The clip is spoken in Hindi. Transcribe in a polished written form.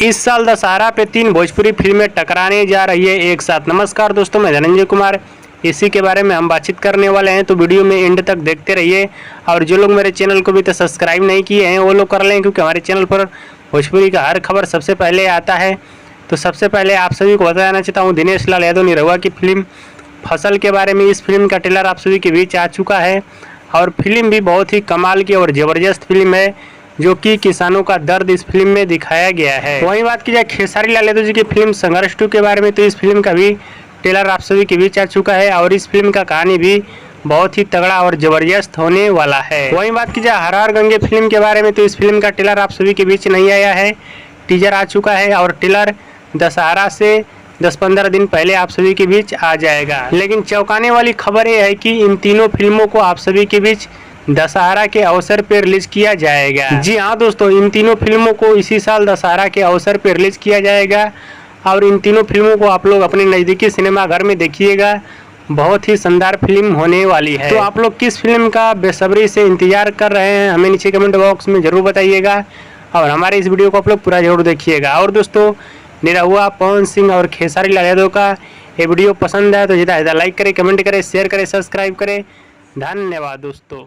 इस साल दशहरा पे 3 भोजपुरी फिल्में टकराने जा रही है एक साथ। नमस्कार दोस्तों, मैं धनंजय कुमार। इसी के बारे में हम बातचीत करने वाले हैं, तो वीडियो में एंड तक देखते रहिए। और जो लोग मेरे चैनल को भी तो सब्सक्राइब नहीं किए हैं वो लोग कर लें, क्योंकि हमारे चैनल पर भोजपुरी का हर खबर सबसे पहले आता है। तो सबसे पहले आप सभी को बताना चाहता हूँ, दिनेश लाल यादव निरहुआ की फिल्म फसल के बारे में। इस फिल्म का ट्रेलर आप सभी के बीच आ चुका है और फिल्म भी बहुत ही कमाल की और ज़बरदस्त फिल्म है, जो कि किसानों का दर्द इस फिल्म में दिखाया गया है। वहीं बात की जाए खेसारी लाल यादव जी की फिल्म संघर्ष 2 के बारे में, तो इस फिल्म का भी ट्रेलर आप सभी के बीच आ चुका है और इस फिल्म का कहानी भी बहुत ही तगड़ा और ज़बरदस्त होने वाला है। वहीं बात की जाए हर हर गंगे फिल्म के बारे में, तो इस फिल्म का ट्रेलर आप सभी के बीच नहीं आया है, टीजर आ चुका है और ट्रेलर दशहरा से 10-15 दिन पहले आप सभी के बीच आ जाएगा। लेकिन चौंकाने वाली खबर यह है कि इन तीनों फिल्मों को आप सभी के बीच दशहरा के अवसर पर रिलीज किया जाएगा। जी हाँ दोस्तों, इन तीनों फिल्मों को इसी साल दशहरा के अवसर पर रिलीज किया जाएगा और इन तीनों फिल्मों को आप लोग अपने नज़दीकी सिनेमा घर में देखिएगा। बहुत ही शानदार फिल्म होने वाली है। तो आप लोग किस फिल्म का बेसब्री से इंतजार कर रहे हैं, हमें नीचे कमेंट बॉक्स में ज़रूर बताइएगा और हमारे इस वीडियो को आप लोग पूरा जरूर देखिएगा। और दोस्तों, निरहुआ, पवन सिंह और खेसारी लाल यादव का ये वीडियो पसंद है तो ज़्यादा लाइक करें, कमेंट करें, शेयर करें, सब्सक्राइब करें। धन्यवाद दोस्तों।